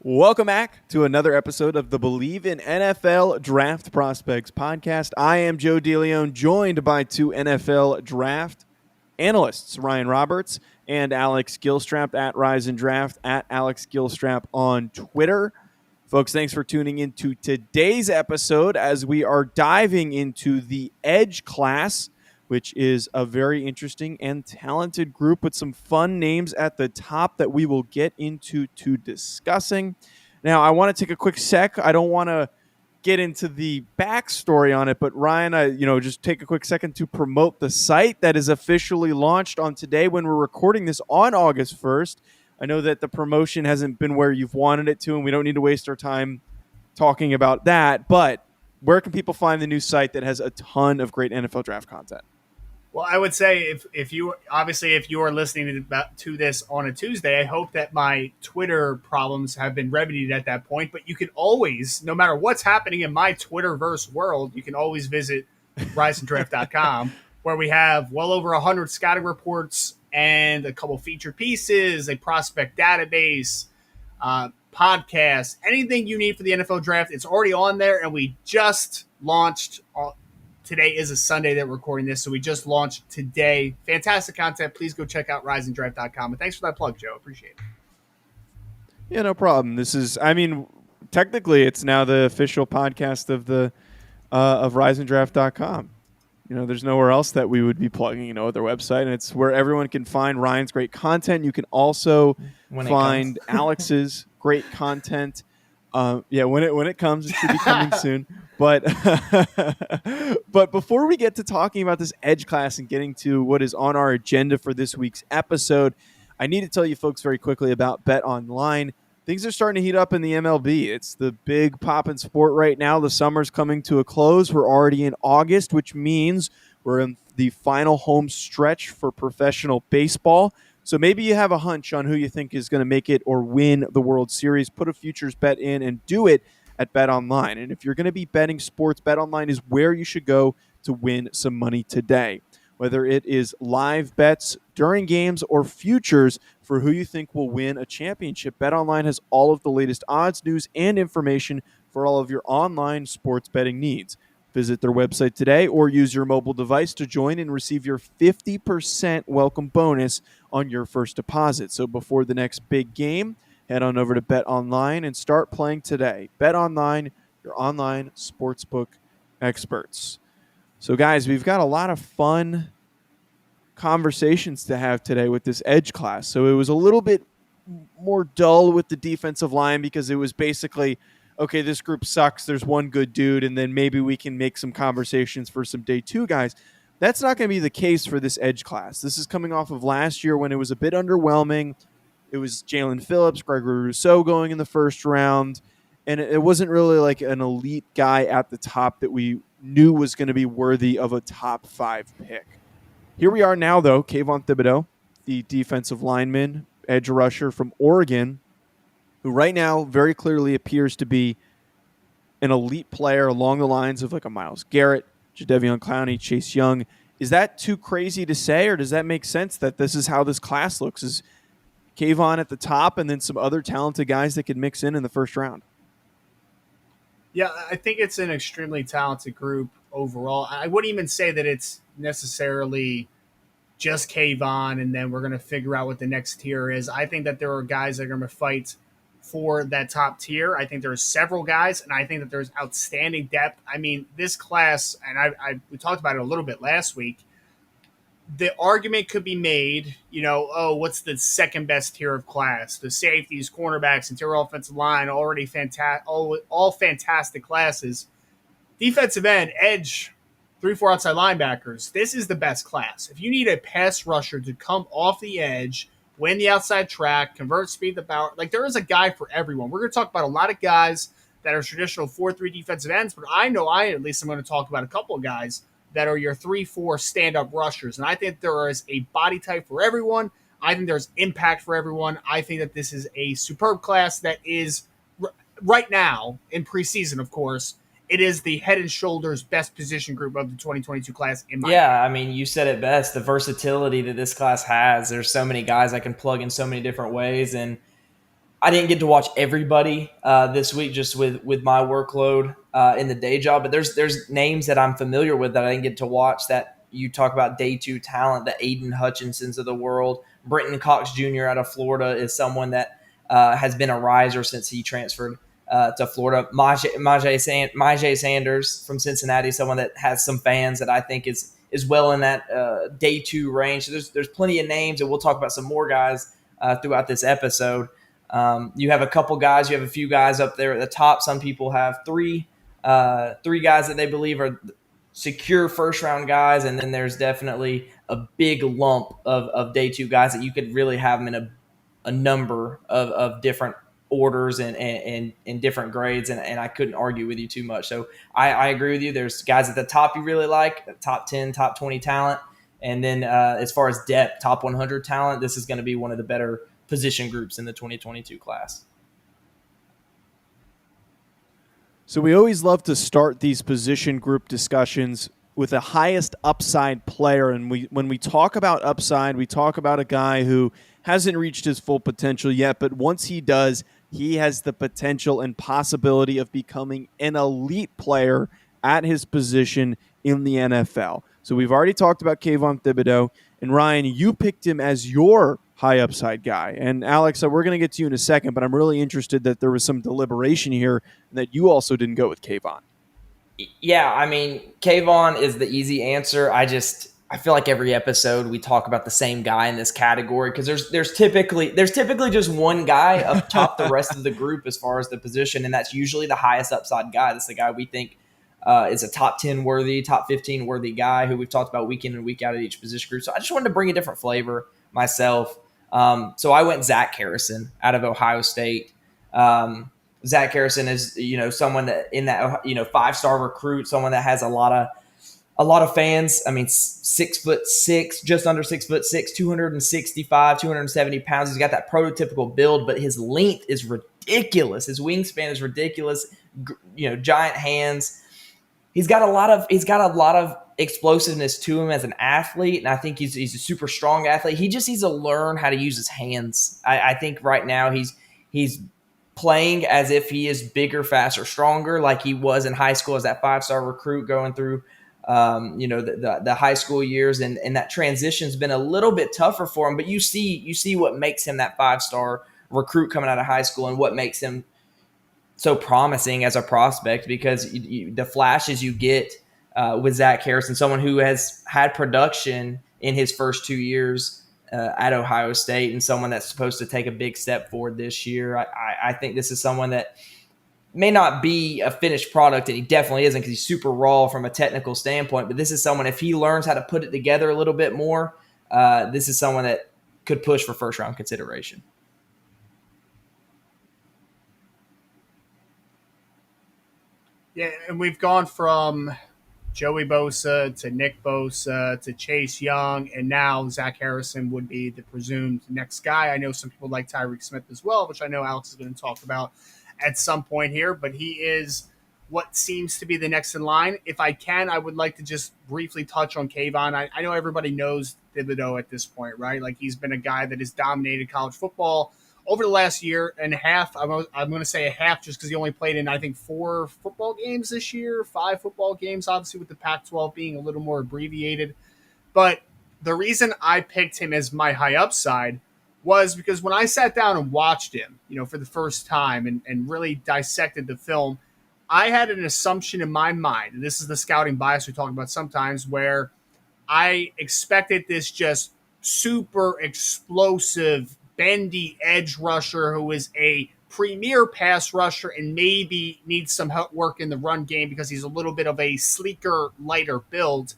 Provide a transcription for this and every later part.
Welcome back to another episode of the Believe in NFL Draft Prospects podcast. I am Joe DeLeone, joined by two NFL draft analysts, Ryan Roberts and Alex Gilstrap at Rise and Draft, at Alex Gilstrap on Twitter. Folks, thanks for tuning into today's episode as we are diving into the Edge class, which is a very interesting and talented group with some fun names at the top that we will get into discussing. Now, I want to take a quick sec. I don't want to get into the backstory on it, but Ryan, just take a quick second to promote the site that is officially launched on today when we're recording this on August 1st. I know that the promotion hasn't been where you've wanted it to, and we don't need to waste our time talking about that, but where can people find the new site that has a ton of great NFL draft content? Well, I would say if you are listening to this on a Tuesday, I hope that my Twitter problems have been remedied at that point. But you can always, no matter what's happening in my Twitterverse world, you can always visit riseanddraft.com where we have well over 100 scouting reports and a couple featured pieces, a prospect database, podcast, anything you need for the NFL draft. It's already on there, and we just launched. Today is a Sunday that we're recording this, so we just launched today. Fantastic content. Please go check out riseanddraft.com. And thanks for that plug, Joe. Appreciate it. Yeah, no problem. This is, technically it's now the official podcast of the of riseanddraft.com. There's nowhere else that we would be plugging, their website, and it's where everyone can find Ryan's great content. You can also find Alex's great content. When it comes, it should be coming soon. But before we get to talking about this Edge class and getting to what is on our agenda for this week's episode, I need to tell you folks very quickly about Bet Online. Things are starting to heat up in the MLB. It's the big poppin' sport right now. The summer's coming to a close. We're already in August, which means we're in the final home stretch for professional baseball. So maybe you have a hunch on who you think is going to make it or win the World Series. Put a futures bet in and do it at Bet Online. And if you're going to be betting sports, Bet Online is where you should go to win some money today. Whether it is live bets during games or futures for who you think will win a championship, Bet Online has all of the latest odds, news, and information for all of your online sports betting needs. Visit their website today or use your mobile device to join and receive your 50% welcome bonus on your first deposit. So before the next big game, head on over to Bet Online and start playing today. Bet Online, your online sportsbook experts. So guys, we've got a lot of fun conversations to have today with this Edge class. So it was a little bit more dull with the defensive line because it was basically, okay, this group sucks. There's one good dude, and then maybe we can make some conversations for some day two guys. That's not going to be the case for this Edge class. This is coming off of last year when it was a bit underwhelming. It was Jalen Phillips, Gregory Rousseau going in the first round, and it wasn't really like an elite guy at the top that we knew was going to be worthy of a top 5 pick. Here we are now, though. Kayvon Thibodeaux, the defensive lineman, edge rusher from Oregon, who right now very clearly appears to be an elite player along the lines of like a Myles Garrett, Jadeveon Clowney, Chase Young. Is that too crazy to say, or does that make sense that this is how this class looks? Is Kayvon at the top and then some other talented guys that could mix in the first round? Yeah, I think it's an extremely talented group overall. I wouldn't even say that it's necessarily just Kayvon and then we're going to figure out what the next tier is. I think that there are guys that are going to fight for that top tier. I think there's several guys, and I think that there's outstanding depth. I mean, this class, and we talked about it a little bit last week, the argument could be made, what's the second best tier of class? The safeties, cornerbacks, interior offensive line, already all fantastic classes. Defensive end, edge, 3-4 outside linebackers. This is the best class. If you need a pass rusher to come off the edge, win the outside track, convert speed to power, like there is a guy for everyone. We're going to talk about a lot of guys that are traditional 4-3 defensive ends, but I know at least I'm going to talk about a couple of guys that are your 3-4 stand-up rushers. And I think there is a body type for everyone. I think there's impact for everyone. I think that this is a superb class that is, right now, in preseason, of course, it is the head and shoulders best position group of the 2022 class in my opinion. I mean, you said it best, the versatility that this class has. There's so many guys I can plug in so many different ways. And I didn't get to watch everybody this week just with my workload in the day job, but there's names that I'm familiar with that I didn't get to watch that you talk about day two talent, the Aiden Hutchinsons of the world. Brenton Cox Jr. out of Florida is someone that has been a riser since he transferred to Florida. Myjai Sanders from Cincinnati, someone that has some fans that I think is well in that day two range. So there's plenty of names, and we'll talk about some more guys throughout this episode. You have a couple guys, you have a few guys up there at the top. Some people have three guys that they believe are secure first round guys, and then there's definitely a big lump of day two guys that you could really have them in a number of different orders and different grades, and I couldn't argue with you too much. So I agree with you. There's guys at the top you really like, top 10, top 20 talent, and then as far as depth, top 100 talent, this is going to be one of the better position groups in the 2022 class. So we always love to start these position group discussions with the highest upside player. And when we talk about upside, we talk about a guy who hasn't reached his full potential yet, but once he does, he has the potential and possibility of becoming an elite player at his position in the NFL. So we've already talked about Kayvon Thibodeaux, and Ryan, you picked him as your high upside guy. And Alex, we're going to get to you in a second, but I'm really interested that there was some deliberation here and that you also didn't go with Kayvon. Yeah, I mean, Kayvon is the easy answer. I feel like every episode we talk about the same guy in this category because there's typically just one guy up top the rest of the group as far as the position, and that's usually the highest upside guy. That's the guy we think is a top 10 worthy, top 15 worthy guy who we've talked about week in and week out at each position group. So I just wanted to bring a different flavor myself. So I went Zach Harrison out of Ohio State. Zach Harrison is, someone that in that, 5-star recruit, someone that has a lot of fans. I mean, 6'6", just under 6'6", 265, 270 pounds. He's got that prototypical build, but his length is ridiculous. His wingspan is ridiculous. Giant hands. He's got a lot of explosiveness to him as an athlete, and I think he's a super strong athlete. He just needs to learn how to use his hands. I think right now he's playing as if he is bigger, faster, stronger, like he was in high school as that 5-star recruit going through the high school years, and that transition's been a little bit tougher for him. But you see what makes him that 5-star recruit coming out of high school, and what makes him so promising as a prospect, because the flashes you get with Zach Harrison, someone who has had production in his first 2 years at Ohio State, and someone that's supposed to take a big step forward this year. I think this is someone that may not be a finished product, and he definitely isn't because he's super raw from a technical standpoint, but this is someone, if he learns how to put it together a little bit more, this is someone that could push for first-round consideration. Yeah, and we've gone from Joey Bosa to Nick Bosa to Chase Young, and now Zach Harrison would be the presumed next guy. I know some people like Tyreek Smith as well, which I know Alex is going to talk about at some point here, but he is what seems to be the next in line. If I can, I would like to just briefly touch on Kayvon. I know everybody knows Thibodeaux at this point, right? Like, he's been a guy that has dominated college football over the last year and a half. I'm going to say a half just because he only played in, I think, 4 football games this year, 5 football games, obviously with the Pac-12 being a little more abbreviated. But the reason I picked him as my high upside was because when I sat down and watched him, for the first time and really dissected the film, I had an assumption in my mind, and this is the scouting bias we talk about sometimes, where I expected this just super explosive, bendy edge rusher who is a premier pass rusher and maybe needs some help work in the run game because he's a little bit of a sleeker, lighter build.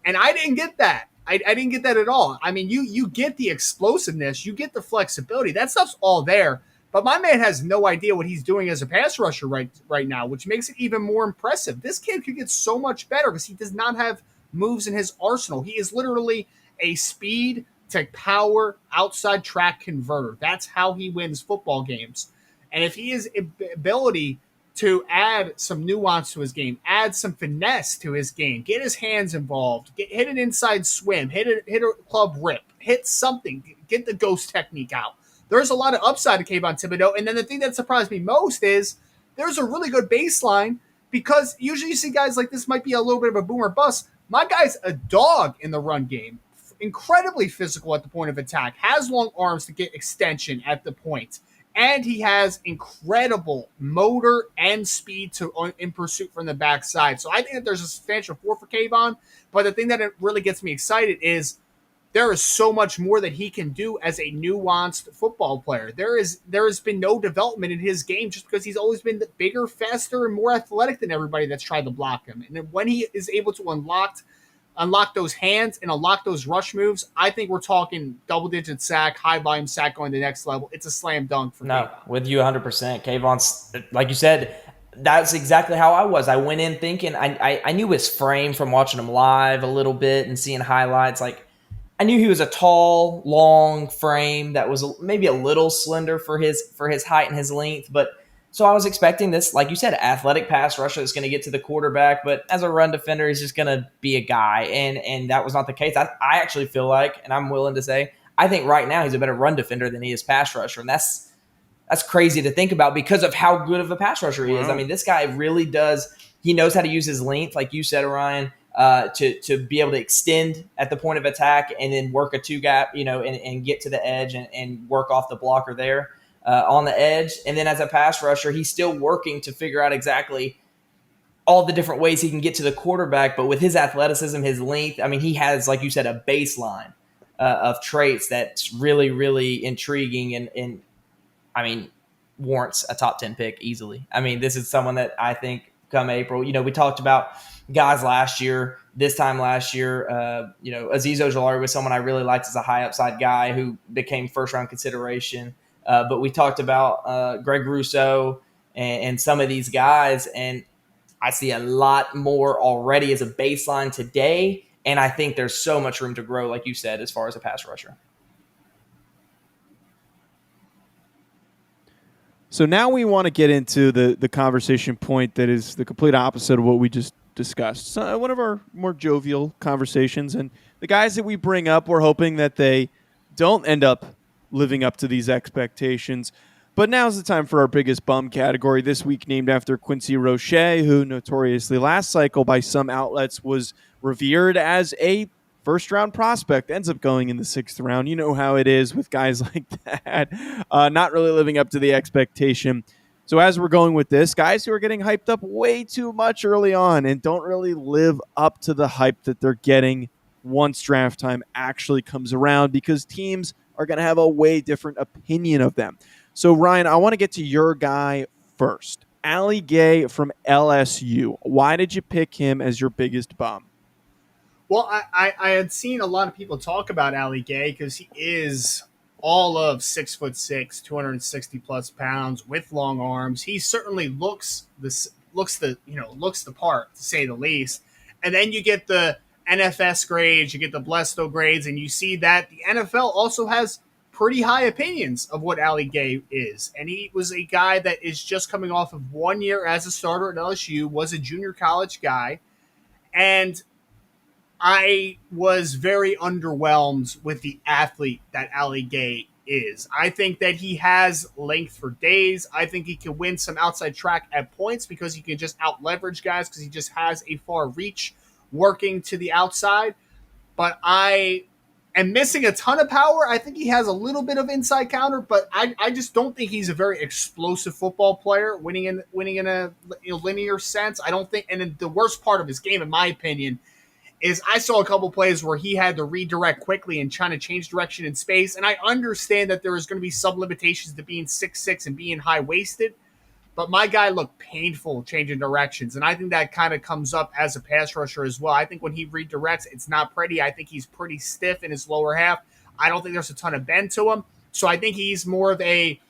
And I didn't get that. I didn't get that at all. I mean, you get the explosiveness, you get the flexibility. That stuff's all there. But my man has no idea what he's doing as a pass rusher right now, which makes it even more impressive. This kid could get so much better because he does not have moves in his arsenal. He is literally a speed to power outside track converter. That's how he wins football games. And if he has ability to add some nuance to his game, add some finesse to his game, get his hands involved, hit an inside swim, hit a club rip, hit something, get the ghost technique out. there's a lot of upside to Kayvon Thibodeaux. And then the thing that surprised me most is there's a really good baseline, because usually you see guys like this might be a little bit of a boomer bust. My guy's a dog in the run game, incredibly physical at the point of attack, has long arms to get extension at the point, and he has incredible motor and speed in pursuit from the backside. So I think that there's a substantial floor for Kayvon, but the thing that really gets me excited is there is so much more that he can do as a nuanced football player. There has been no development in his game just because he's always been bigger, faster, and more athletic than everybody that's tried to block him. And then when he is able to unlock those hands and unlock those rush moves, I think we're talking double-digit sack, high-volume sack going to the next level. It's a slam dunk for Kayvon. With you 100%. Kayvon's, like you said, that's exactly how I was. I went in thinking, I knew his frame from watching him live a little bit and seeing highlights. Like, I knew he was a tall, long frame that was maybe a little slender for his height and his length. But so I was expecting this, like you said, athletic pass rusher that's going to get to the quarterback. But as a run defender, he's just going to be a guy. And that was not the case. I actually feel like, and I'm willing to say, I think right now he's a better run defender than he is pass rusher. And that's crazy to think about because of how good of a pass rusher he is. I mean, this guy really does. He knows how to use his length, like you said, Ryan. To be able to extend at the point of attack and then work a two gap, and get to the edge and work off the blocker there on the edge. And then as a pass rusher, he's still working to figure out exactly all the different ways he can get to the quarterback. But with his athleticism, his length, I mean, he has, like you said, a baseline of traits that's really, really intriguing and I mean, warrants a top 10 pick easily. I mean, this is someone that I think come April, we talked about guys this time last year, Azeez Ojulari was someone I really liked as a high upside guy who became first round consideration. But we talked about Greg Rousseau and some of these guys, and I see a lot more already as a baseline today. And I think there's so much room to grow, like you said, as far as a pass rusher. So now we want to get into the conversation point that is the complete opposite of what we just discussed. So one of our more jovial conversations, and the guys that we bring up, we're hoping that they don't end up living up to these expectations. But now's the time for our biggest bum category this week, named after Quincy Roche, who notoriously last cycle by some outlets was revered as a first-round prospect, ends up going in the 6th round. You know how it is with guys like that, not really living up to the expectation. So as we're going with this, guys who are getting hyped up way too much early on and don't really live up to the hype that they're getting once draft time actually comes around, because teams are going to have a way different opinion of them. So, Ryan, I want to get to your guy first. Ali Gay from LSU. Why did you pick him as your biggest bum? Well, I had seen a lot of people talk about Ali Gay because he is all of 6'6", 260 plus pounds with long arms. He certainly looks the part, to say the least. And then you get the NFS grades, you get the Blesto grades, and you see that the NFL also has pretty high opinions of what Ali Gay is. And he was a guy that is just coming off of 1 year as a starter at LSU, was a junior college guy, and I was very underwhelmed with the athlete that Ali Gay is. I think that he has length for days. I think he can win some outside track at points because he can just out-leverage guys because he just has a far reach working to the outside. But I am missing a ton of power. I think he has a little bit of inside counter, but I just don't think he's a very explosive football player, winning in a linear sense. I don't think, and the worst part of his game, in my opinion, is I saw a couple plays where he had to redirect quickly and trying to change direction in space. And I understand that there is going to be some limitations to being 6'6" and being high-waisted, but my guy looked painful changing directions. And I think that kind of comes up as a pass rusher as well. I think when he redirects, it's not pretty. I think he's pretty stiff in his lower half. I don't think there's a ton of bend to him. So I think he's more of a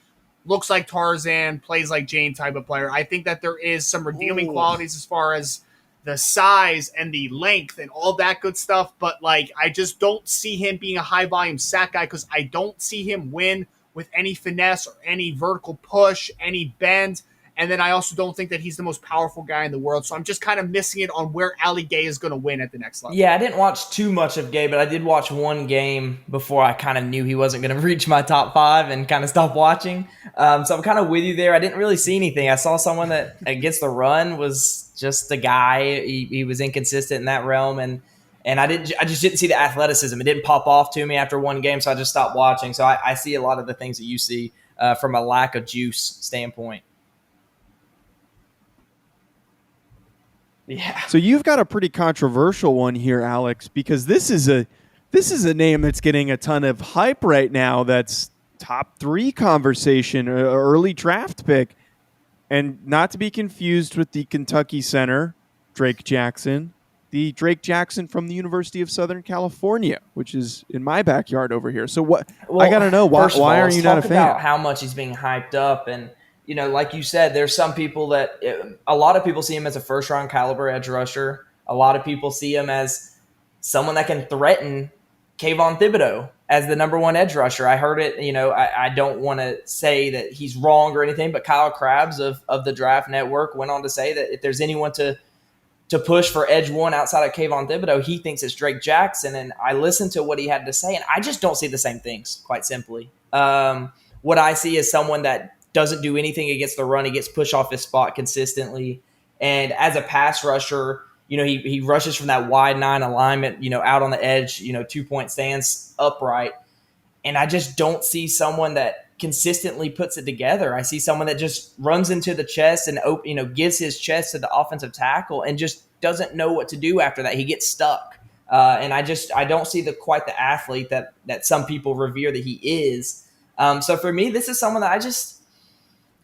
looks like Tarzan, plays like Jane type of player. I think that there is some redeeming qualities as far as the size and the length and all that good stuff. But I just don't see him being a high volume sack guy because I don't see him win with any finesse or any vertical push, any bend. And then I also don't think that he's the most powerful guy in the world. So I'm just kind of missing it on where Ali Gay is going to win at the next level. Yeah, I didn't watch too much of Gay, but I did watch one game before I kind of knew he wasn't going to reach my top 5 and kind of stopped watching. So I'm kind of with you there. I didn't really see anything. I saw someone that against the run was just a guy. He was inconsistent in that realm, and I just didn't see the athleticism. It didn't pop off to me after one game, so I just stopped watching. So I see a lot of the things that you see from a lack of juice standpoint. Yeah. So you've got a pretty controversial one here, Alex, because this is a name that's getting a ton of hype right now. That's top 3 conversation, early draft pick, and not to be confused with the Kentucky center, Drake Jackson, the Drake Jackson from the University of Southern California, which is in my backyard over here. So what? Well, I got to know why are you not a fan? About how much he's being hyped up, and like you said, there's some people a lot of people see him as a first-round caliber edge rusher. A lot of people see him as someone that can threaten Kayvon Thibodeaux as the number 1 edge rusher. I heard it, I don't want to say that he's wrong or anything, but Kyle Krabs of the Draft Network went on to say that if there's anyone to push for edge 1 outside of Kayvon Thibodeaux, he thinks it's Drake Jackson. And I listened to what he had to say, and I just don't see the same things, quite simply. What I see is someone that doesn't do anything against the run. He gets pushed off his spot consistently. And as a pass rusher, he rushes from that wide 9 alignment, out on the edge, 2-point stance upright. And I just don't see someone that consistently puts it together. I see someone that just runs into the chest and, gives his chest to the offensive tackle and just doesn't know what to do after that. He gets stuck. And I don't see quite the athlete that some people revere that he is. So for me, this is someone that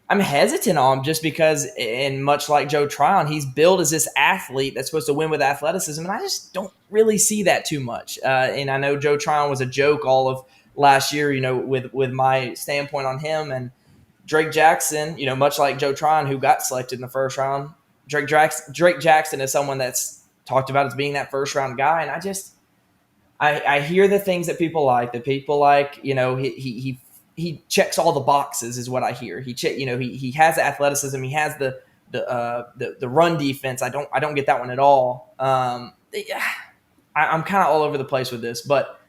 I'm hesitant on, just because, and much like Joe Tryon, he's billed as this athlete that's supposed to win with athleticism, and I just don't really see that too much. And I know Joe Tryon was a joke all of last year, with my standpoint on him. And Drake Jackson, much like Joe Tryon, who got selected in the first round, Drake Jackson is someone that's talked about as being that first round guy, and I hear the things that people like. He checks all the boxes, is what I hear. He has the athleticism. He has the run defense. I don't get that one at all. I'm kind of all over the place with this, but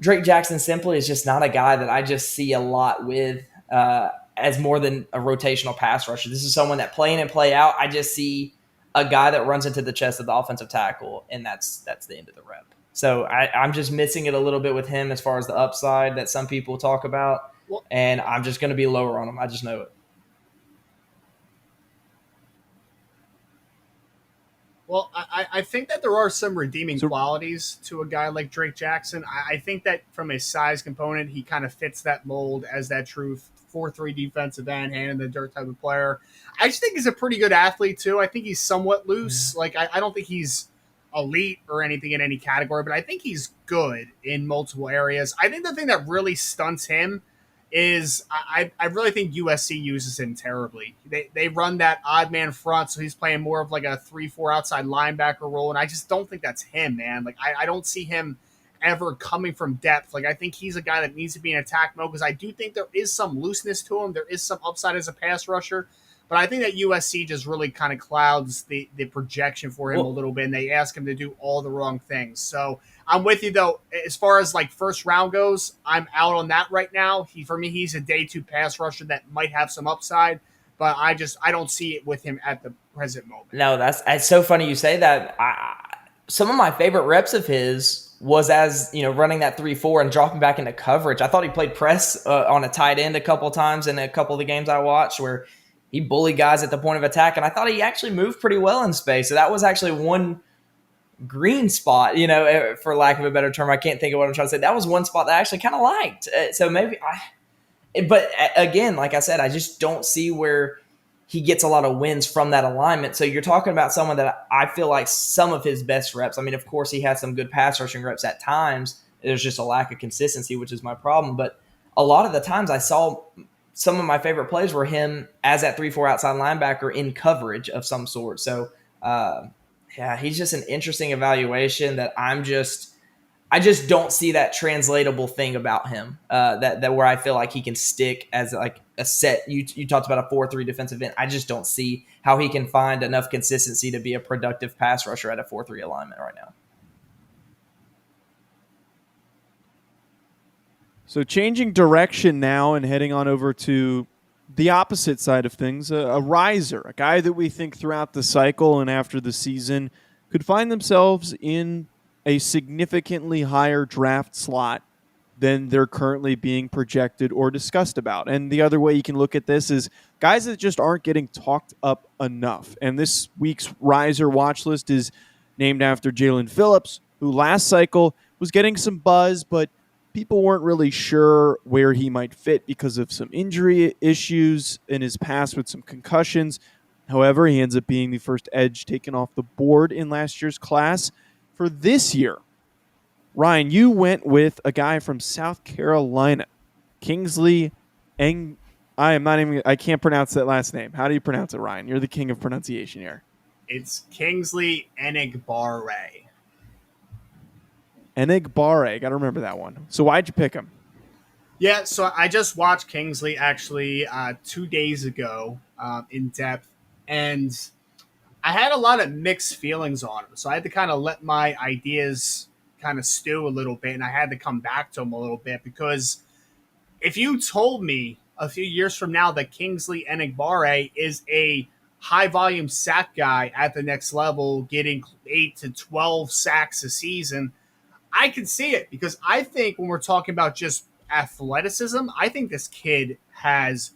Drake Jackson simply is just not a guy that I just see a lot with as more than a rotational pass rusher. This is someone that play in and play out, I just see a guy that runs into the chest of the offensive tackle, and that's the end of the rep. So I'm just missing it a little bit with him as far as the upside that some people talk about, and I'm just going to be lower on him. I just know it. Well, I think that there are some redeeming qualities to a guy like Drake Jackson. I think that from a size component, he kind of fits that mold as that true 4-3 defensive end, hand in the dirt type of player. I just think he's a pretty good athlete, too. I think he's somewhat loose. Like, I don't think he's elite or anything in any category, but I think he's good in multiple areas. I think the thing that really stunts him is I really think USC uses him terribly. They run that odd man front, so he's playing more of like a 3-4 outside linebacker role, and I just don't think that's him, man. Like, I don't see him ever coming from depth. Like, I think he's a guy that needs to be in attack mode, because I do think there is some looseness to him. There is some upside as a pass rusher. But I think that USC just really kind of clouds the projection for him a little bit, and they ask him to do all the wrong things. So I'm with you, though. As far as like first round goes, I'm out on that right now. For me, he's a day 2 pass rusher that might have some upside, but I don't see it with him at the present moment. No, it's so funny you say that. Some of my favorite reps of his was as, running that 3-4 and dropping back into coverage. I thought he played press on a tight end a couple of times in a couple of the games I watched where he bullied guys at the point of attack, and I thought he actually moved pretty well in space. So that was actually one green spot, for lack of a better term. I can't think of what I'm trying to say. That was one spot that I actually kind of liked. So maybe but again, like I said, I just don't see where he gets a lot of wins from that alignment. So you're talking about someone that I feel like some of his best reps, I mean, of course he has some good pass rushing reps at times. There's just a lack of consistency, which is my problem. But a lot of the times I saw some of my favorite plays were him as that 3-4 outside linebacker in coverage of some sort. So, he's just an interesting evaluation that I just don't see that translatable thing about him that where I feel like he can stick as like a set. You talked about a 4-3 defensive end. I just don't see how he can find enough consistency to be a productive pass rusher at a 4-3 alignment right now. So changing direction now and heading on over to the opposite side of things, a riser, a guy that we think throughout the cycle and after the season could find themselves in a significantly higher draft slot than they're currently being projected or discussed about. And the other way you can look at this is guys that just aren't getting talked up enough. And this week's riser watch list is named after Jalen Phillips, who last cycle was getting some buzz, but people weren't really sure where he might fit because of some injury issues in his past with some concussions. However, he ends up being the first edge taken off the board in last year's class. For this year, Ryan, you went with a guy from South Carolina, Kingsley Eng. I can't pronounce that last name. How do you pronounce it, Ryan? You're the king of pronunciation here. It's Kingsley Enagbare. Enagbare. Got to remember that one. So why'd you pick him? Yeah, so I just watched Kingsley actually 2 days ago in depth, and I had a lot of mixed feelings on him. So I had to kind of let my ideas kind of stew a little bit, and I had to come back to him a little bit because if you told me a few years from now that Kingsley Enagbare is a high-volume sack guy at the next level, getting 8 to 12 sacks a season, I can see it because I think when we're talking about just athleticism, I think this kid has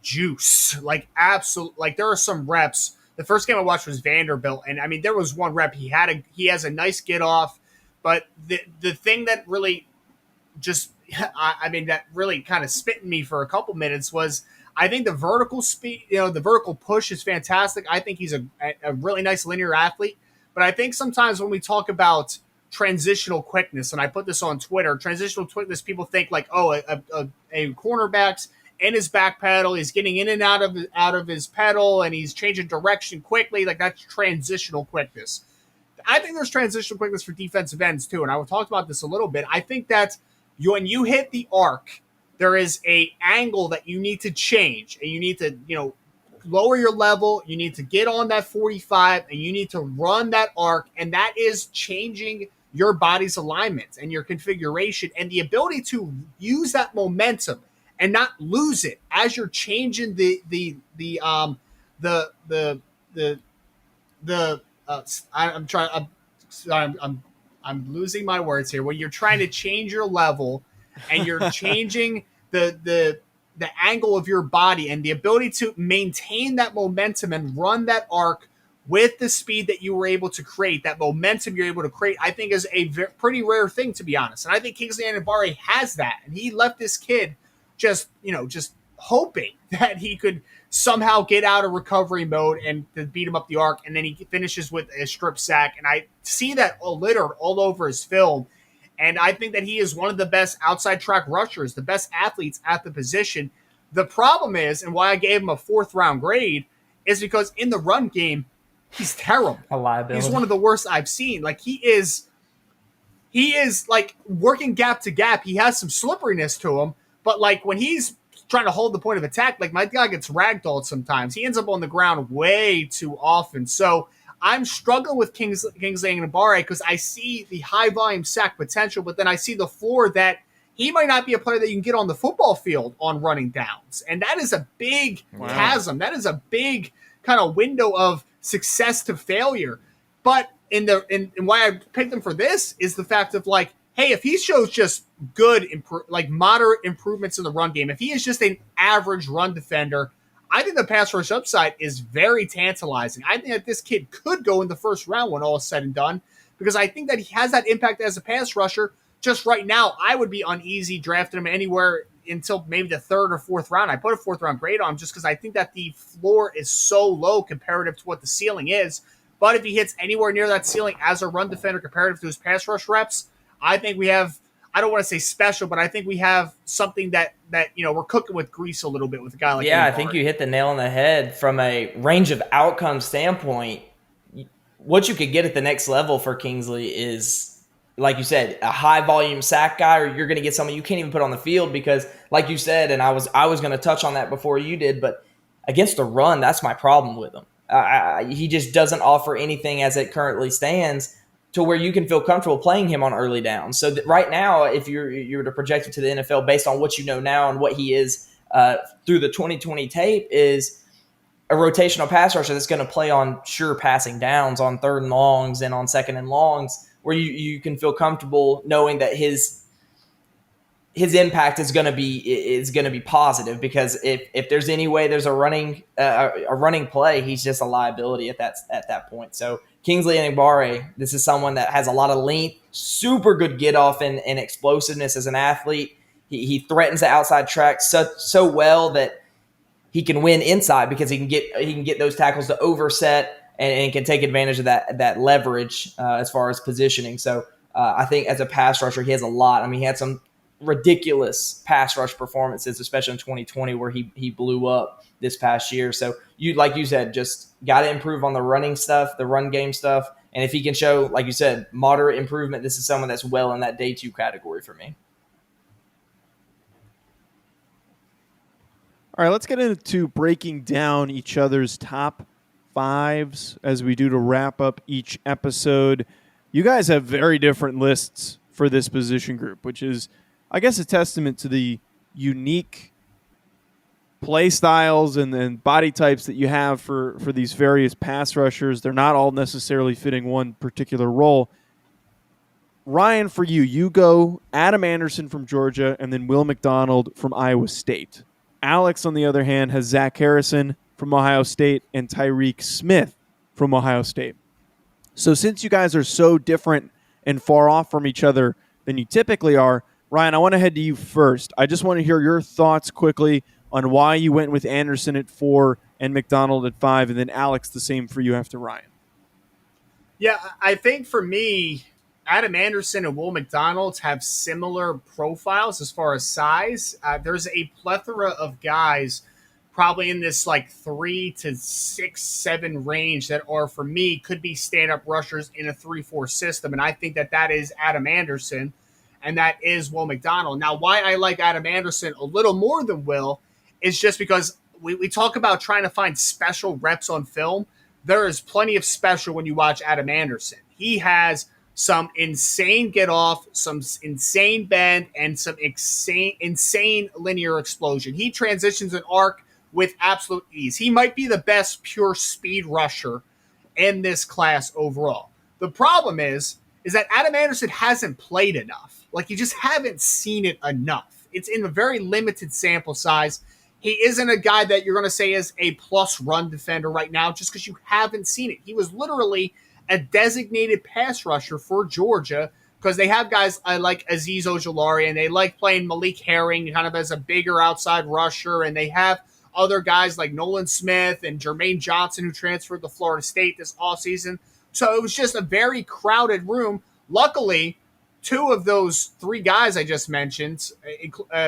juice. Like, absolute. Like, there are some reps. The first game I watched was Vanderbilt, and I mean, there was one rep he has a nice get off, but the thing that really just that really kind of spit in me for a couple minutes was I think the vertical speed, the vertical push is fantastic. I think he's a really nice linear athlete, but I think sometimes when we talk about transitional quickness, and I put this on Twitter, transitional quickness, people think like, oh, a cornerback's in his back pedal, he's getting in and out of his pedal, and he's changing direction quickly. Like, that's transitional quickness. I think there's transitional quickness for defensive ends too, and I talked about this a little bit. I think that when you hit the arc, there is a angle that you need to change, and you need to lower your level. You need to get on that 45, and you need to run that arc, and that is changing your body's alignment and your configuration and the ability to use that momentum and not lose it as you're changing I'm losing my words here. When you're trying to change your level and you're changing the angle of your body and the ability to maintain that momentum and run that arc with the speed that you were able to create, that momentum you're able to create, I think is a pretty rare thing, to be honest. And I think Kingsley Enagbare has that. And he left this kid just hoping that he could somehow get out of recovery mode and to beat him up the arc. And then he finishes with a strip sack. And I see that littered all over his film. And I think that he is one of the best outside track rushers, the best athletes at the position. The problem is, and why I gave him a 4th round grade, is because in the run game, he's terrible. A liability. He's one of the worst I've seen. Like, he is like working gap to gap. He has some slipperiness to him, but like when he's trying to hold the point of attack, like my guy gets ragdolled sometimes. He ends up on the ground way too often. So I'm struggling with Kingsley Enagbare because I see the high volume sack potential, but then I see the floor that he might not be a player that you can get on the football field on running downs. And that is a big chasm. That is a big kind of window of success to failure. But and why I picked him for this is the fact of like, hey, if he shows just good, moderate improvements in the run game, if he is just an average run defender, I think the pass rush upside is very tantalizing. I think that this kid could go in the 1st round when all is said and done, because I think that he has that impact as a pass rusher. Just right now, I would be uneasy drafting him anywhere until maybe the 3rd or 4th round. I put a 4th round grade on him just because I think that the floor is so low comparative to what the ceiling is. But if he hits anywhere near that ceiling as a run defender comparative to his pass rush reps, I think we have, I don't want to say special, but I think we have something that we're cooking with grease a little bit with a guy like Yeah, Enagbare. I think you hit the nail on the head from a range of outcome standpoint. What you could get at the next level for Kingsley is like you said, a high volume sack guy, or you're going to get someone you can't even put on the field because, like you said, and I was going to touch on that before you did, but against the run, that's my problem with him. He just doesn't offer anything as it currently stands to where you can feel comfortable playing him on early downs. So right now, if you're to project it to the NFL based on what you know now and what he is through the 2020 tape, is a rotational pass rusher that's going to play on sure passing downs, on third and longs and on second and longs, where you can feel comfortable knowing that his impact is going to be positive, because if there's any way there's a running play, he's just a liability at that point. So Kingsley Enagbare, this is someone that has a lot of length, super good get off and explosiveness as an athlete. He threatens the outside track so well that he can win inside because he can get those tackles to overset and can take advantage of that leverage as far as positioning. So I think as a pass rusher, he has a lot. I mean, he had some ridiculous pass rush performances, especially in 2020, where he blew up this past year. So like you said, just got to improve on the running stuff, the run game stuff. And if he can show, like you said, moderate improvement, this is someone that's well in that day 2 category for me. All right, let's get into breaking down each other's top 5s as we do to wrap up each episode. You guys have very different lists for this position group, which is, I guess, a testament to the unique play styles and body types that you have for these various pass rushers. They're not all necessarily fitting one particular role. Ryan, for you go Adam Anderson from Georgia and then Will McDonald from Iowa State. Alex, on the other hand, has Zach Harrison from Ohio State and Tyreek Smith from Ohio State. So since you guys are so different and far off from each other than you typically are, Ryan, I want to head to you first. I just want to hear your thoughts quickly on why you went with Anderson at 4 and McDonald at 5, and then Alex, the same for you after Ryan. Yeah, I think for me, Adam Anderson and Will McDonald have similar profiles as far as size. There's a plethora of guys probably in this like 3 to 6, 7 range that are, for me, could be stand-up rushers in a 3-4 system. And I think that is Adam Anderson and that is Will McDonald. Now, why I like Adam Anderson a little more than Will is just because we talk about trying to find special reps on film. There is plenty of special when you watch Adam Anderson. He has some insane get off, some insane bend, and some insane linear explosion. He transitions an arc with absolute ease. He might be the best pure speed rusher in this class overall. The problem is that Adam Anderson hasn't played enough. Like, you just haven't seen it enough. It's in a very limited sample size. He isn't a guy that you're going to say is a plus run defender right now just because you haven't seen it. He was literally a designated pass rusher for Georgia because they have guys like Azeez Ojulari, and they like playing Malik Herring kind of as a bigger outside rusher, and they have other guys like Nolan Smith and Jermaine Johnson who transferred to Florida State this offseason. So it was just a very crowded room. Luckily, 2 of those 3 guys I just mentioned,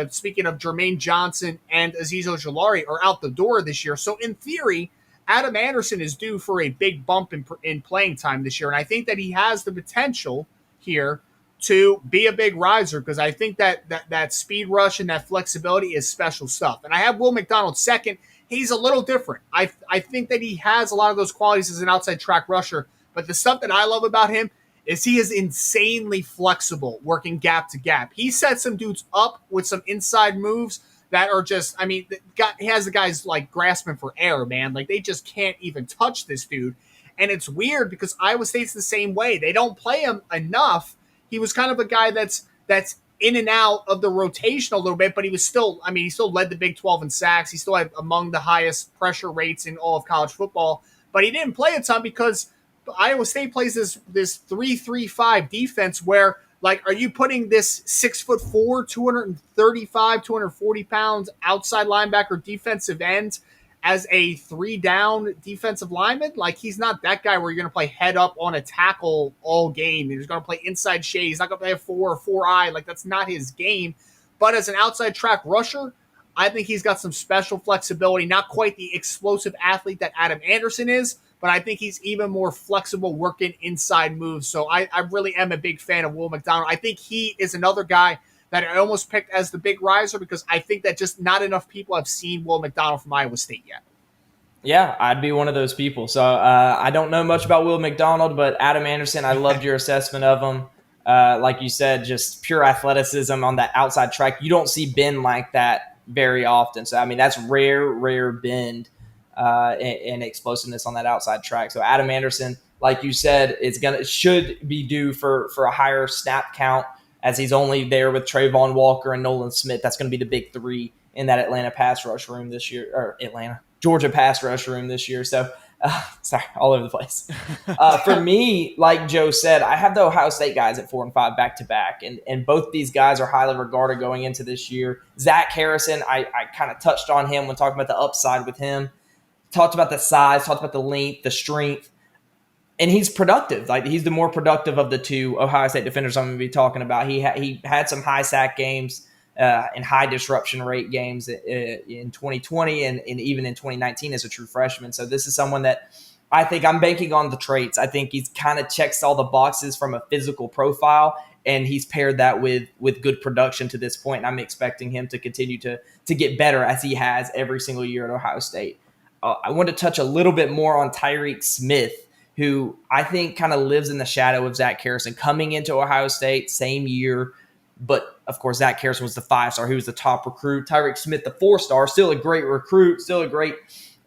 speaking of Jermaine Johnson and Azeez Ojulari, are out the door this year. So in theory, Adam Anderson is due for a big bump in playing time this year. And I think that he has the potential here to be a big riser because I think that speed rush and that flexibility is special stuff. And I have Will McDonald second. He's a little different. I think that he has a lot of those qualities as an outside track rusher. But the stuff that I love about him is he is insanely flexible working gap to gap. He sets some dudes up with some inside moves that are just, I mean, he has the guys like grasping for air, man. Like, they just can't even touch this dude. And it's weird because Iowa State's the same way. They don't play him enough. He was kind of a guy that's in and out of the rotation a little bit, but he still led the Big 12 in sacks. He still had among the highest pressure rates in all of college football, but he didn't play a ton because Iowa State plays this 3-3-5 defense where, like, are you putting this 6'4", 235, 240 pounds outside linebacker defensive end as a 3-down defensive lineman? Like, he's not that guy where you're going to play head up on a tackle all game. He's going to play inside shade. He's not going to play a 4 or 4-eye. Like, that's not his game. But as an outside track rusher, I think he's got some special flexibility. Not quite the explosive athlete that Adam Anderson is, but I think he's even more flexible working inside moves. So I really am a big fan of Will McDonald. I think he is another guy that I almost picked as the big riser because I think that just not enough people have seen Will McDonald from Iowa State yet. Yeah, I'd be one of those people. So I don't know much about Will McDonald, but Adam Anderson, I loved your assessment of him. Like you said, just pure athleticism on that outside track. You don't see bend like that very often. So, I mean, that's rare bend and explosiveness on that outside track. So Adam Anderson, like you said, should be due for a higher snap count as he's only there with Trayvon Walker and Nolan Smith. That's going to be the big three in that Atlanta pass rush room this year, or Georgia pass rush room this year. So, sorry, all over the place. For me, like Joe said, I have the Ohio State guys at 4 and 5 back to back, and both these guys are highly regarded going into this year. Zach Harrison, I kind of touched on him when talking about the upside with him. Talked about the size, talked about the length, the strength, and he's productive. Like, he's the more productive of the two Ohio State defenders I'm going to be talking about. He had some high sack games and high disruption rate games in 2020 and even in 2019 as a true freshman. So this is someone that I think I'm banking on the traits. I think he's kind of checks all the boxes from a physical profile, and he's paired that with good production to this point. And I'm expecting him to continue to get better as he has every single year at Ohio State. I want to touch a little bit more on Tyreek Smith, who I think kind of lives in the shadow of Zach Harrison coming into Ohio State, same year. But, of course, Zach Harrison was the 5-star. He was the top recruit. Tyreek Smith, the 4-star, still a great recruit, still a great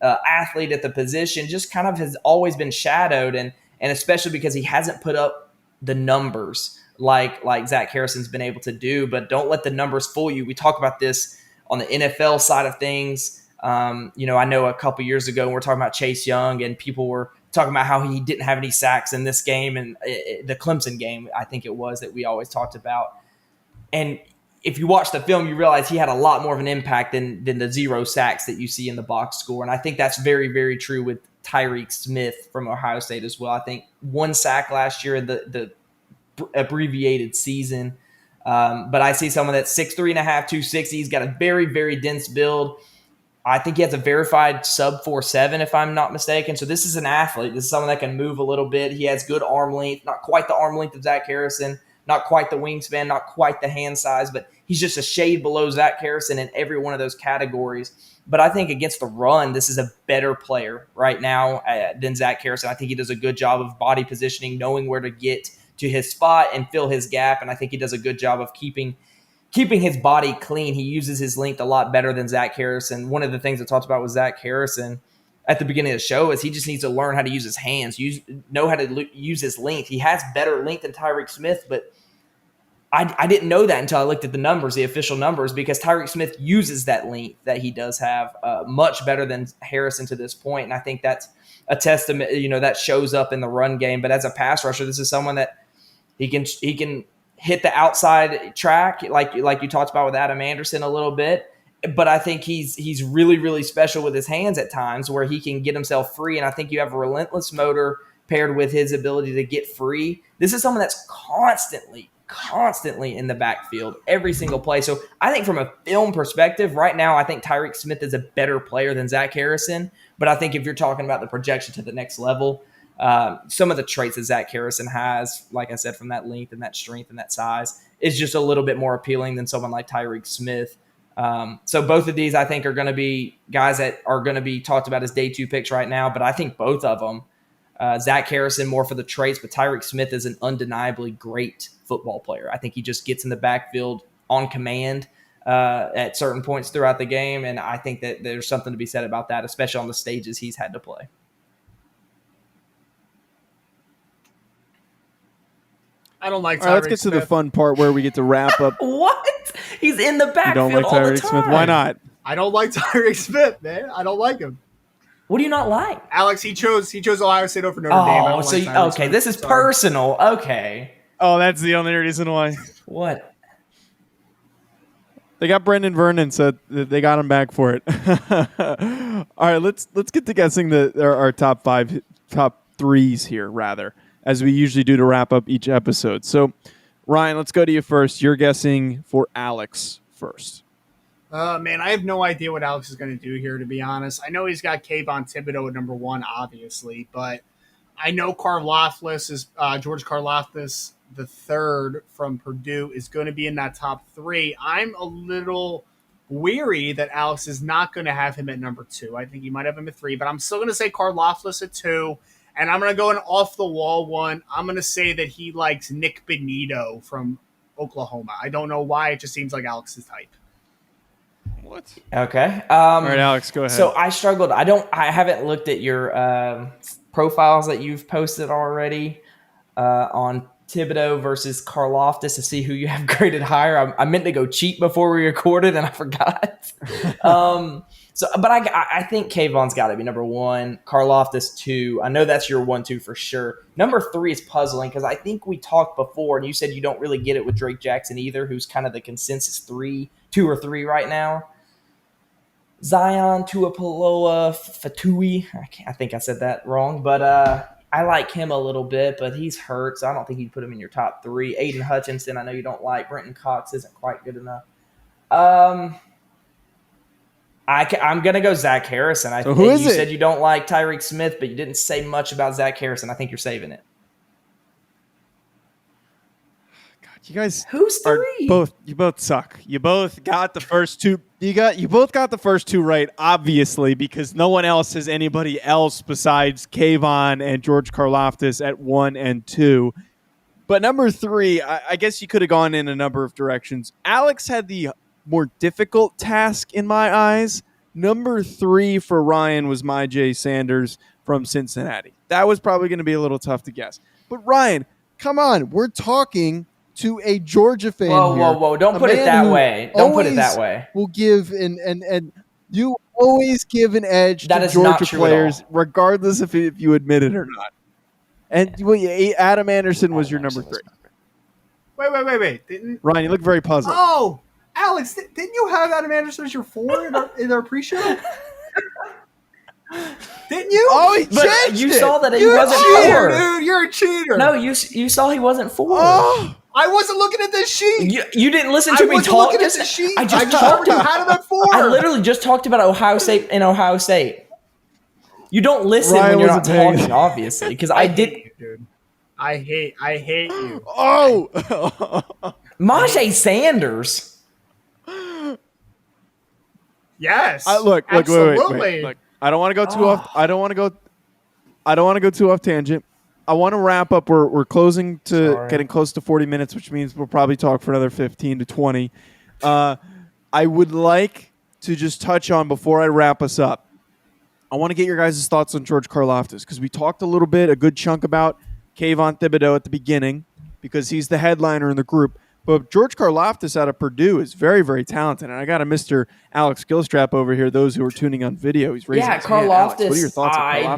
athlete at the position, just kind of has always been shadowed, and especially because he hasn't put up the numbers like Zach Harrison's been able to do. But don't let the numbers fool you. We talk about this on the NFL side of things. I know a couple years ago when we're talking about Chase Young and people were talking about how he didn't have any sacks in this game and the Clemson game, I think it was, that we always talked about. And if you watch the film, you realize he had a lot more of an impact than the 0 sacks that you see in the box score. And I think that's very, very true with Tyreek Smith from Ohio State as well. I think 1 sack last year in the abbreviated season. But I see someone that's 6'3.5", 260. He's got a very, very dense build. I think he has a verified sub 4.7, if I'm not mistaken. So this is an athlete. This is someone that can move a little bit. He has good arm length, not quite the arm length of Zach Harrison, not quite the wingspan, not quite the hand size, but he's just a shade below Zach Harrison in every one of those categories. But I think against the run, this is a better player right now than Zach Harrison. I think he does a good job of body positioning, knowing where to get to his spot and fill his gap. And I think he does a good job of keeping his body clean. He uses his length a lot better than Zach Harrison. One of the things I talked about with Zach Harrison at the beginning of the show is he just needs to learn how to use his hands, know how to use his length. He has better length than Tyreek Smith, but I didn't know that until I looked at the numbers, the official numbers, because Tyreek Smith uses that length that he does have much better than Harrison to this point. And I think that's a testament, that shows up in the run game. But as a pass rusher, this is someone that he can hit the outside track, like you talked about with Adam Anderson a little bit. But I think he's really, really special with his hands at times where he can get himself free. And I think you have a relentless motor paired with his ability to get free. This is someone that's constantly in the backfield every single play. So I think from a film perspective, right now, I think Tyreek Smith is a better player than Zach Harrison. But I think if you're talking about the projection to the next level, some of the traits that Zach Harrison has, like I said, from that length and that strength and that size, is just a little bit more appealing than someone like Tyreek Smith. So both of these, I think, are going to be guys that are going to be talked about as day 2 picks right now. But I think both of them, Zach Harrison more for the traits, but Tyreek Smith is an undeniably great football player. I think he just gets in the backfield on command at certain points throughout the game, and I think that there's something to be said about that, especially on the stages he's had to play. I don't like Tyreek All right, let's get Smith. to the fun part where we get to wrap up. What? He's in the backfield You don't like all the Tyreek time. Smith? Why not? I don't like Tyreek Smith, man. I don't like him. What do you not like? Alex, he chose Ohio State over Notre Dame. I don't like Tyreek Smith. This is Sorry. personal. Okay. Oh, that's the only reason why. What? They got Brendan Vernon, so they got him back for it. All right, let's get to guessing our top threes here, rather, as we usually do to wrap up each episode. So, Ryan, let's go to you first. You're guessing for Alex first. Man, I have no idea what Alex is going to do here, to be honest. I know he's got Kayvon Thibodeaux at number 1, obviously, but I know Karlaftis is George Karlaftis the third from Purdue is going to be in that top 3. I'm a little weary that Alex is not going to have him at number 2. I think he might have him at 3, but I'm still going to say Karlaftis at 2. And I'm going to go an off-the-wall one. I'm going to say that he likes Nick Benito from Oklahoma. I don't know why. It just seems like Alex's type. What? Okay. All right, Alex, go ahead. So I struggled. I haven't looked at your profiles that you've posted already on Thibodeaux versus Karlaftis to see who you have graded higher. I meant to go cheat before we recorded and I forgot. But I think Kayvon's got to be number 1, Karlaftis 2. I know that's your 1-2 for sure. Number 3 is puzzling because I think we talked before and you said you don't really get it with Drake Jackson either, who's kind of the consensus 2 or 3 right now. Zion Tuapoloa Fatui. I think I said that wrong, but I like him a little bit, but he's hurt, so I don't think you'd put him in your top 3. Aiden Hutchinson, I know you don't like. Brenton Cox isn't quite good enough. I'm going to go Zach Harrison. So who is you it? said you don't like Tyreek Smith, but you didn't say much about Zach Harrison. I think you're saving it. You guys Who's 3? You both suck. You both got the first 2. You both got the first 2 right, obviously, because no one else has anybody else besides Kayvon and George Karlaftis at 1 and 2. But number 3, I guess you could have gone in a number of directions. Alex had the more difficult task in my eyes. Number 3 for Ryan was Myjai Sanders from Cincinnati. That was probably going to be a little tough to guess. But Ryan, come on, we're talking to a Georgia fan. Whoa! Don't put it that way. Don't put it that way. Will give and you always give an edge that to is Georgia not true players, regardless if you admit it or not. And Adam Anderson was your number 3. Wait! Didn't Ryan, you look very puzzled. Oh, Alex, didn't you have Adam Anderson as your 4 in our pre-show? Didn't you? Oh, he changed you it. saw that he You're wasn't a cheater, 4. dude. You're a cheater. No, you saw he wasn't 4. Oh, I wasn't looking at this sheet. You didn't listen to I me wasn't talk. looking at the sheet. I just talked talked about had him at 4. I literally just talked about Ohio State and Ohio State. You don't listen Ryan when you're not wasn't paying talking, obviously, because I did. hate you, dude. I hate you. Oh, Myjai Sanders. Yes. Look, absolutely. wait. Look, I don't want to go too off. I don't want to go too off tangent. I want to wrap up. We're closing to getting close to 40 minutes, which means we'll probably talk for another 15 to 20. I would like to just touch on before I wrap us up. I want to get your guys' thoughts on George Karlaftis because we talked a little bit, a good chunk about Kayvon Thibodeaux at the beginning because he's the headliner in the group. But George Karlaftis out of Purdue is very, very talented. And I got a Mr. Alex Gilstrap over here, those who are tuning on video. He's raising his hand. Alex, what are your thoughts on Karlaftis?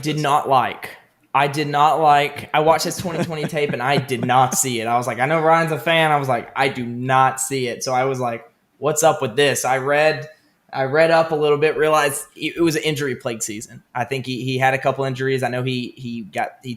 I did not like. I watched his 2020 tape and I did not see it. I was like, I know Ryan's a fan. I was like, I do not see it. So I was like, what's up with this? I read up a little bit, realized it was an injury-plagued season. I think he had a couple injuries. I know he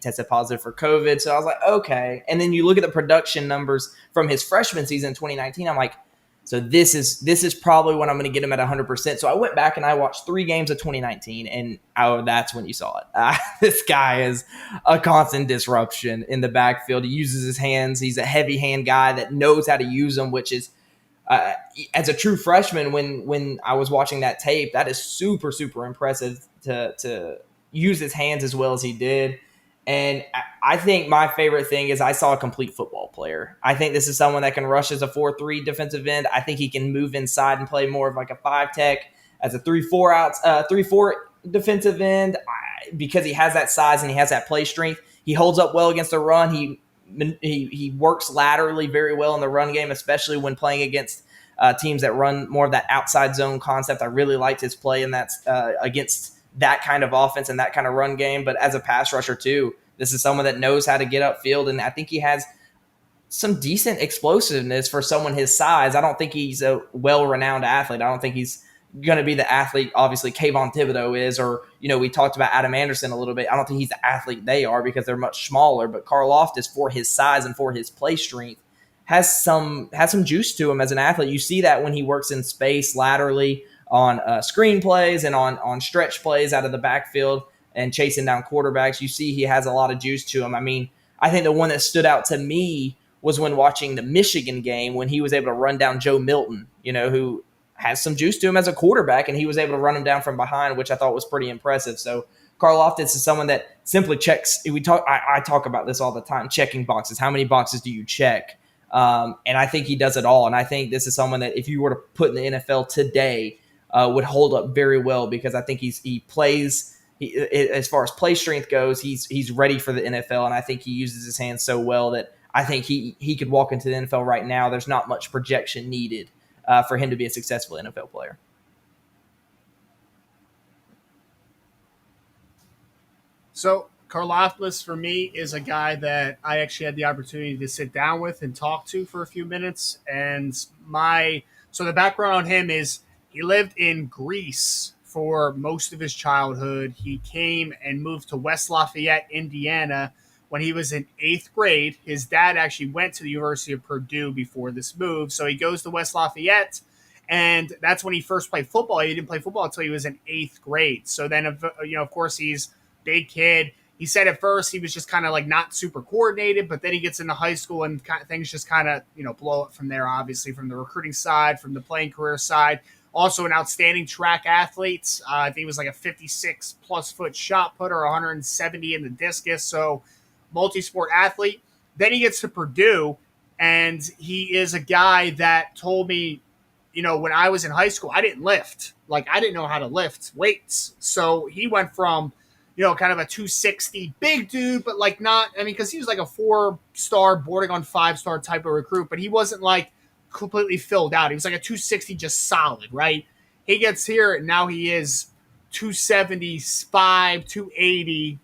tested positive for COVID. So I was like, okay. And then you look at the production numbers from his freshman season in 2019. I'm like, so this is probably when I'm going to get him at 100%. So I went back and I watched 3 games of 2019, and that's when you saw it. This guy is a constant disruption in the backfield. He uses his hands. He's a heavy hand guy that knows how to use them, which is as a true freshman, when I was watching that tape, that is super, super impressive to use his hands as well as he did. And I think my favorite thing is I saw a complete football player. I think this is someone that can rush as a 4-3 defensive end. I think he can move inside and play more of like a 5-tech as a 3-4 defensive end because he has that size and he has that play strength. He holds up well against the run. He works laterally very well in the run game, especially when playing against teams that run more of that outside zone concept. I really liked his play, and that's against that kind of offense and that kind of run game. But as a pass rusher too, this is someone that knows how to get upfield, and I think he has some decent explosiveness for someone his size. I don't think he's a well-renowned athlete. I don't think he's going to be the athlete, obviously, Kayvon Thibodeaux is, or, we talked about Adam Anderson a little bit. I don't think he's the athlete they are because they're much smaller, but Karlaftis, for his size and for his play strength, has some juice to him as an athlete. You see that when he works in space laterally on screen plays and on stretch plays out of the backfield and chasing down quarterbacks. You see he has a lot of juice to him. I mean, I think the one that stood out to me was when watching the Michigan game when he was able to run down Joe Milton, who has some juice to him as a quarterback, and he was able to run him down from behind, which I thought was pretty impressive. So Karlaftis is someone that simply checks. I talk about this all the time, checking boxes. How many boxes do you check? And I think he does it all. And I think this is someone that if you were to put in the NFL today, would hold up very well, because I think he plays. As far as play strength goes, he's ready for the NFL, and I think he uses his hands so well that I think he could walk into the NFL right now. There's not much projection needed for him to be a successful NFL player. So Karlaftis for me is a guy that I actually had the opportunity to sit down with and talk to for a few minutes. And so the background on him is he lived in Greece for most of his childhood. He came and moved to West Lafayette, Indiana when he was in 8th grade. His dad actually went to the University of Purdue before this move. So he goes to West Lafayette, and that's when he first played football. He didn't play football until he was in 8th grade. So then, of course, he's a big kid. He said at first he was just kind of like not super coordinated, but then he gets into high school and things just kind of, blow up from there, obviously, from the recruiting side, from the playing career side. Also an outstanding track athlete. I think he was like a 56-plus foot shot putter, 170 in the discus. So multi-sport athlete. Then he gets to Purdue, and he is a guy that told me, when I was in high school, I didn't lift. Like, I didn't know how to lift weights. So he went from, kind of a 260 big dude, but like not, because he was like a 4-star bordering on 5-star type of recruit, but he wasn't like completely filled out. He was like a 260 just solid, right? He gets here, and now he is 275, 280,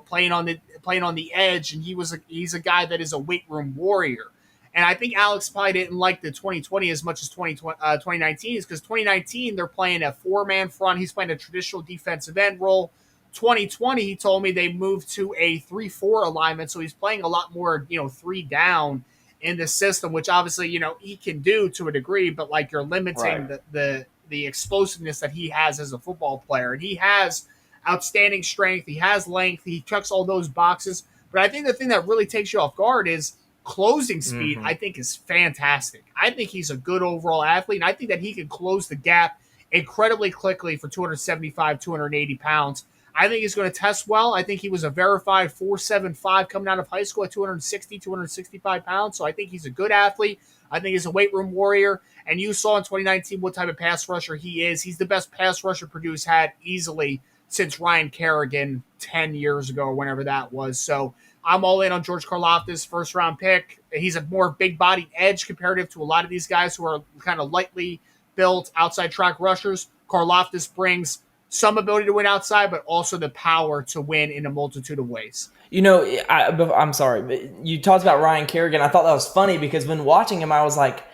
playing on the edge, and he's a guy that is a weight room warrior. And I think Alex probably didn't like the 2020 as much as 2019 is because 2019 they're playing a 4-man front. He's playing a traditional defensive end role. 2020, he told me they moved to a 3-4 alignment, so he's playing a lot more, 3 down in the system, which obviously, he can do to a degree, but like you're limiting the explosiveness that he has as a football player. And he has outstanding strength. He has length. He checks all those boxes. But I think the thing that really takes you off guard is closing speed. I think is fantastic. I think he's a good overall athlete, and I think that he can close the gap incredibly quickly for 275, 280 pounds. I think he's going to test well. I think he was a verified 4.75 coming out of high school at 260, 265 pounds. So I think he's a good athlete. I think he's a weight room warrior. And you saw in 2019 what type of pass rusher he is. He's the best pass rusher Purdue's had easily since Ryan Kerrigan 10 years ago or whenever that was. So I'm all in on George Karlaftis, first-round pick. He's a more big-bodied edge comparative to a lot of these guys who are kind of lightly built outside track rushers. Karlaftis brings some ability to win outside, but also the power to win in a multitude of ways. I'm sorry, but you talked about Ryan Kerrigan. I thought that was funny because when watching him, I was like,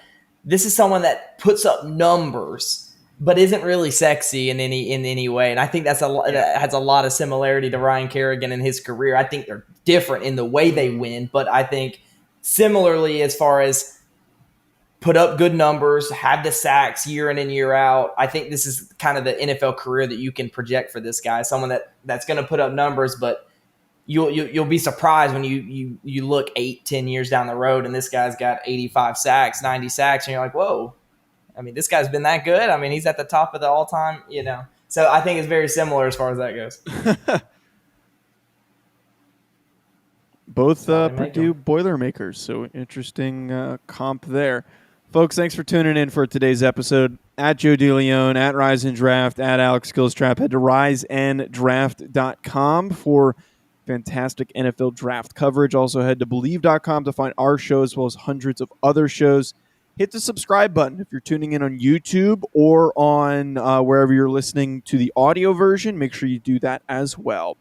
this is someone that puts up numbers, but isn't really sexy in any way. And I think that has a lot of similarity to Ryan Kerrigan in his career. I think they're different in the way they win, but I think similarly as far as put up good numbers, have the sacks year in and year out. I think this is kind of the NFL career that you can project for this guy, someone that's going to put up numbers, but you'll be surprised when you look 8-10 years down the road and this guy's got 85 sacks, 90 sacks, and you're like, whoa. This guy's been that good. He's at the top of the all-time, So I think it's very similar as far as that goes. Both Purdue Boilermakers, so interesting comp there. Folks, thanks for tuning in for today's episode. At Joe DeLeone, at Rise and Draft, at Alex Gilstrap. Head to riseanddraft.com for fantastic NFL draft coverage. Also head to Believe.com to find our show as well as hundreds of other shows. Hit the subscribe button if you're tuning in on YouTube or on wherever you're listening to the audio version. Make sure you do that as well.